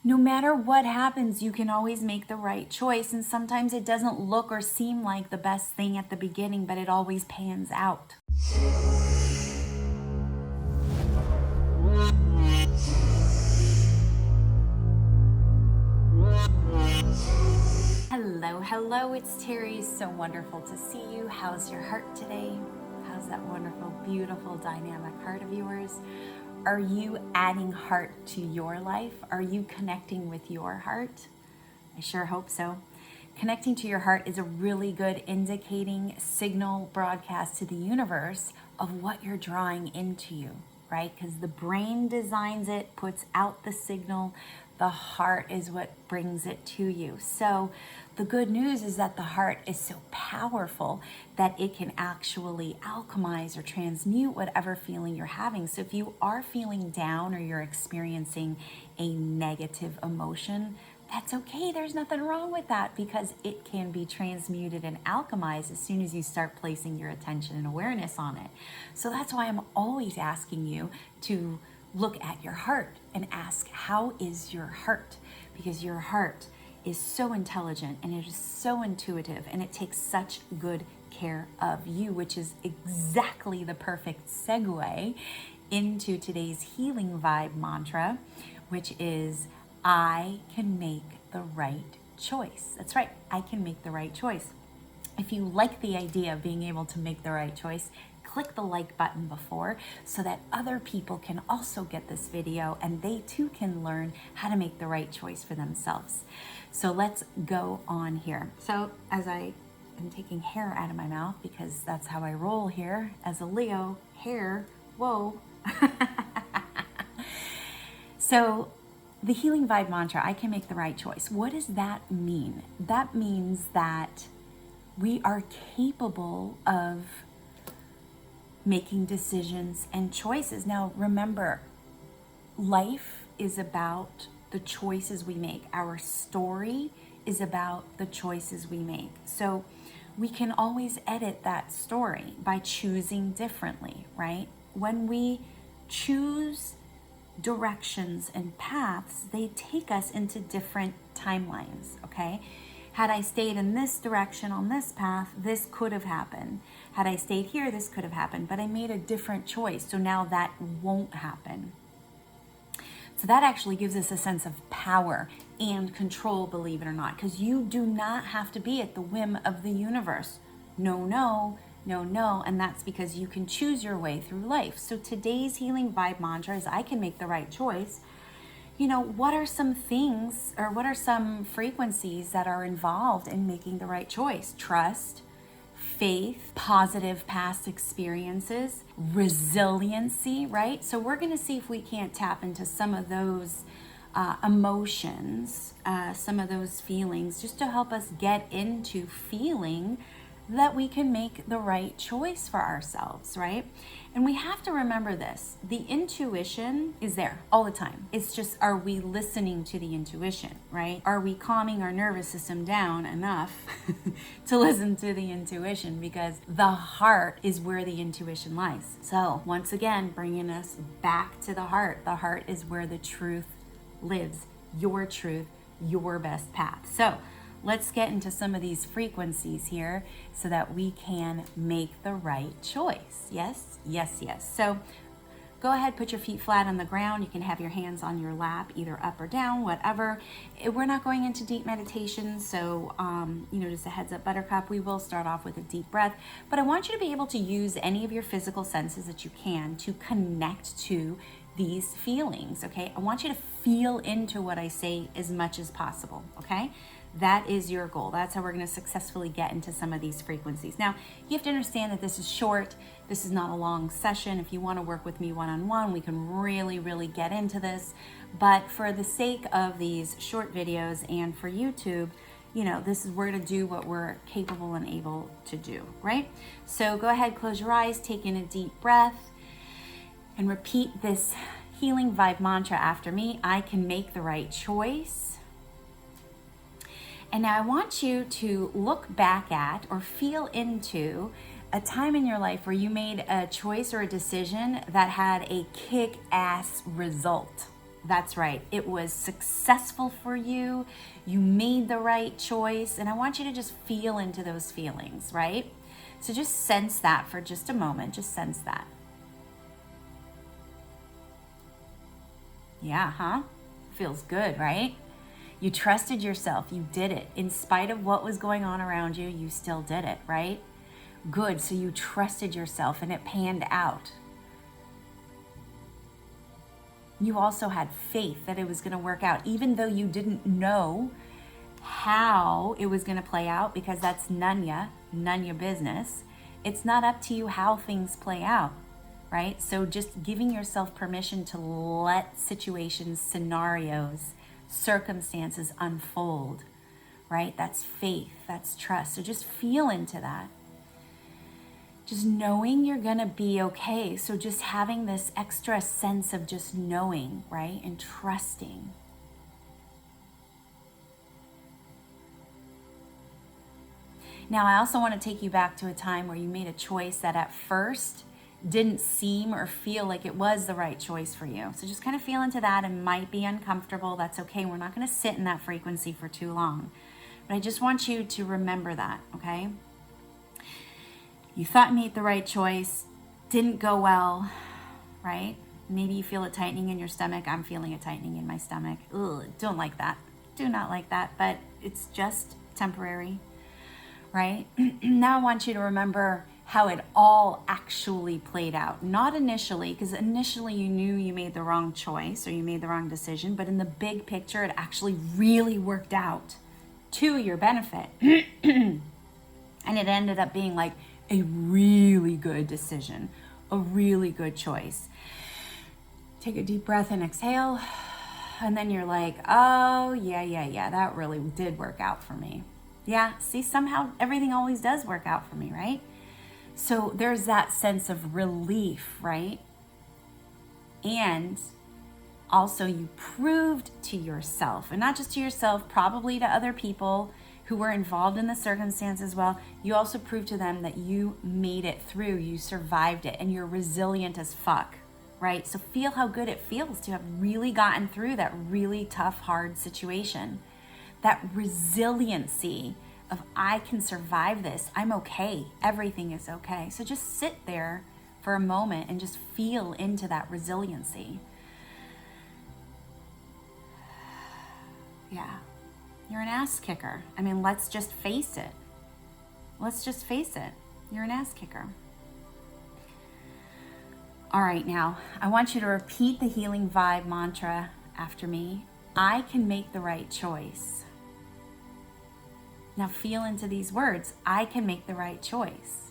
No matter what happens, you can always make the right choice. And sometimes it doesn't look or seem like the best thing at the beginning, but it always pans out. Hello, it's Terrie. So wonderful to see you. How's your heart today? How's that wonderful, beautiful, dynamic heart of yours? Are you adding heart to your life? Are you connecting with your heart? I sure hope so. Connecting to your heart is a really good indicating signal broadcast to the universe of what you're drawing into you, right? Because the brain designs it, puts out the signal. The heart is what brings it to you. So the good news is that the heart is so powerful that it can actually alchemize or transmute whatever feeling you're having. So if you are feeling down or you're experiencing a negative emotion, that's okay. There's nothing wrong with that because it can be transmuted and alchemized as soon as you start placing your attention and awareness on it. So that's why I'm always asking you to look at your heart and ask, how is your heart? Because your heart is so intelligent and it is so intuitive and it takes such good care of you, which is exactly the perfect segue into today's healing vibe mantra, which is, I can make the right choice. That's right, I can make the right choice. If you like the idea of being able to make the right choice, click the like button before so that other people can also get this video and they too can learn how to make the right choice for themselves. So let's go on here. So as I am taking hair out of my mouth because that's how I roll here as a Leo, hair, whoa. So the healing vibe mantra, I can make the right choice. What does that mean? That means that we are capable of making decisions and choices. Now, remember, life is about the choices we make. Our story is about the choices we make. So we can always edit that story by choosing differently, right? When we choose directions and paths, they take us into different timelines, okay? Had I stayed in this direction on this path, this could have happened. Had I stayed here, this could have happened, but I made a different choice, so now that won't happen. So that actually gives us a sense of power and control, believe it or not, because you do not have to be at the whim of the universe. No, and that's because you can choose your way through life. So today's healing vibe mantra is, I can make the right choice. You know, what are some things or what are some frequencies that are involved in making the right choice? Trust, faith, positive past experiences, resiliency, right? So we're going to see if we can't tap into some of those emotions, some of those feelings, just to help us get into feeling that we can make the right choice for ourselves, right? And we have to remember this. The intuition is there all the time. It's just, are we listening to the intuition, right? Are we calming our nervous system down enough to listen to the intuition? Because the heart is where the intuition lies. So once again, bringing us back to the heart. The heart is where the truth lives. Your truth, your best path. So let's get into some of these frequencies here so that we can make the right choice. Yes. So go ahead, put your feet flat on the ground. You can have your hands on your lap, either up or down, whatever. We're not going into deep meditation, so just a heads up, Buttercup, we will start off with a deep breath, but I want you to be able to use any of your physical senses that you can to connect to these feelings, okay? I want you to feel into what I say as much as possible, okay? That is your goal. That's how we're going to successfully get into some of these frequencies. Now, you have to understand that this is short. This is not a long session. If you want to work with me one-on-one, we can really get into this. But for the sake of these short videos and for YouTube, we're going to do what we're capable and able to do, right? So go ahead, close your eyes, take in a deep breath, and repeat this healing vibe mantra after me. I can make the right choice. And now I want you to look back at or feel into a time in your life where you made a choice or a decision that had a kick-ass result. That's right. It was successful for you. You made the right choice. And I want you to just feel into those feelings, right? So just sense that for just a moment. Just sense that. Yeah, huh? Feels good, right? You trusted yourself. You did it. In spite of what was going on around you, you still did it, right? Good. So you trusted yourself and it panned out. You also had faith that it was going to work out, even though you didn't know how it was going to play out, because that's none your business. It's not up to you how things play out, right? So just giving yourself permission to let situations, scenarios, circumstances unfold, right? That's faith, that's trust. So just feel into that. Just knowing you're gonna be okay. So just having this extra sense of just knowing, right? And trusting. Now, I also want to take you back to a time where you made a choice that at first didn't seem or feel like it was the right choice for you. So just kind of feel into that. It might be uncomfortable. That's okay. We're not going to sit in that frequency for too long. But I just want you to remember that, okay? You thought you made the right choice, didn't go well, right? Maybe you feel a tightening in your stomach. I'm feeling a tightening in my stomach. Ugh, don't like that. Do not like that, but it's just temporary, right? Now I want you to remember how it all actually played out. Not initially, because initially you knew you made the wrong choice or you made the wrong decision, but in the big picture, it actually really worked out to your benefit. And it ended up being like a really good decision, a really good choice. Take a deep breath and exhale. And then you're like, oh, yeah, that really did work out for me. Yeah, see, somehow everything always does work out for me, right? So there's that sense of relief, right? And also you proved to yourself, and not just to yourself, probably to other people who were involved in the circumstance as well. You also proved to them that you made it through, you survived it, and you're resilient as fuck, right? So feel how good it feels to have really gotten through that really tough, hard situation. That resiliency of I can survive this, I'm okay, everything is okay. So just sit there for a moment and just feel into that resiliency. Yeah, you're an ass kicker. I mean, let's just face it. Let's just face it. You're an ass kicker. All right, now I want you to repeat the healing vibe mantra after me. I can make the right choice. Now feel into these words. I can make the right choice.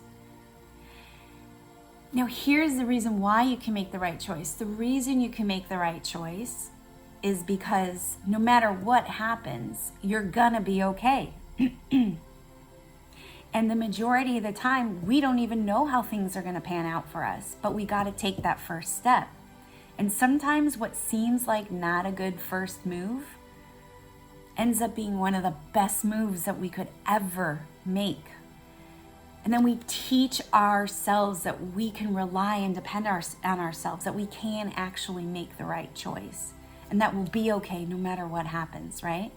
Now here's the reason why you can make the right choice. The reason you can make the right choice is because no matter what happens, you're gonna be okay. And the majority of the time, we don't even know how things are gonna pan out for us, but we gotta take that first step. And sometimes what seems like not a good first move ends up being one of the best moves that we could ever make. And then we teach ourselves that we can rely and depend on ourselves, that we can actually make the right choice. And that will be okay no matter what happens, right?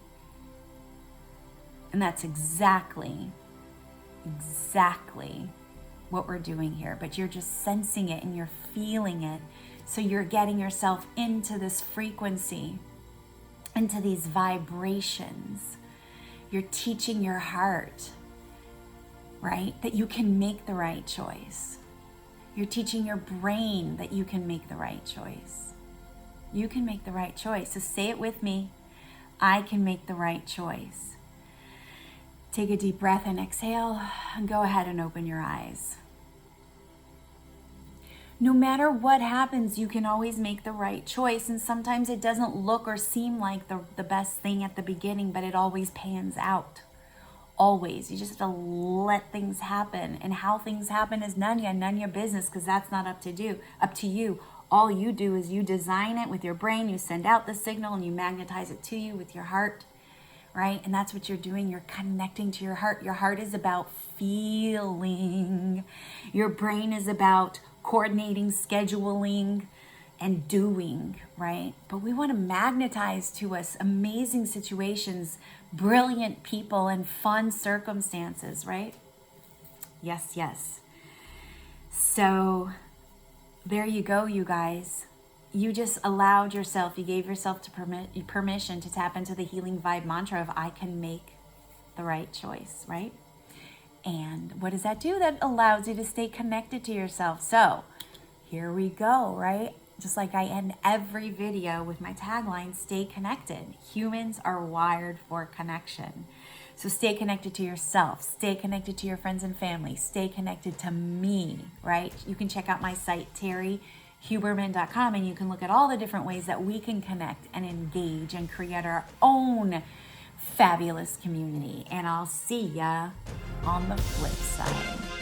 And that's exactly what we're doing here. But you're just sensing it and you're feeling it. So you're getting yourself into this frequency, into these vibrations. You're teaching your heart, right, that you can make the right choice. You're teaching your brain that you can make the right choice. You can make the right choice. So say it with me. I can make the right choice. Take a deep breath and exhale, and go ahead and open your eyes. No matter what happens, you can always make the right choice. And sometimes it doesn't look or seem like the best thing at the beginning, but it always pans out. Always. You just have to let things happen. And how things happen is none your business, because that's not up to you. All you do is you design it with your brain, you send out the signal, and you magnetize it to you with your heart, right? And that's what you're doing. You're connecting to your heart. Your heart is about feeling. Your brain is about coordinating, scheduling, and doing, right? But we want to magnetize to us amazing situations, brilliant people, and fun circumstances, right? Yes, yes. So there you go, you guys. You just allowed yourself, you gave yourself permission to tap into the healing vibe mantra of I can make the right choice, right? And what does that do? That allows you to stay connected to yourself. So here we go, right? Just like I end every video with my tagline, stay connected. Humans are wired for connection. So stay connected to yourself, stay connected to your friends and family, stay connected to me, right? You can check out my site, TerrieHuberman.com, and you can look at all the different ways that we can connect and engage and create our own fabulous community. And I'll see ya on the flip side.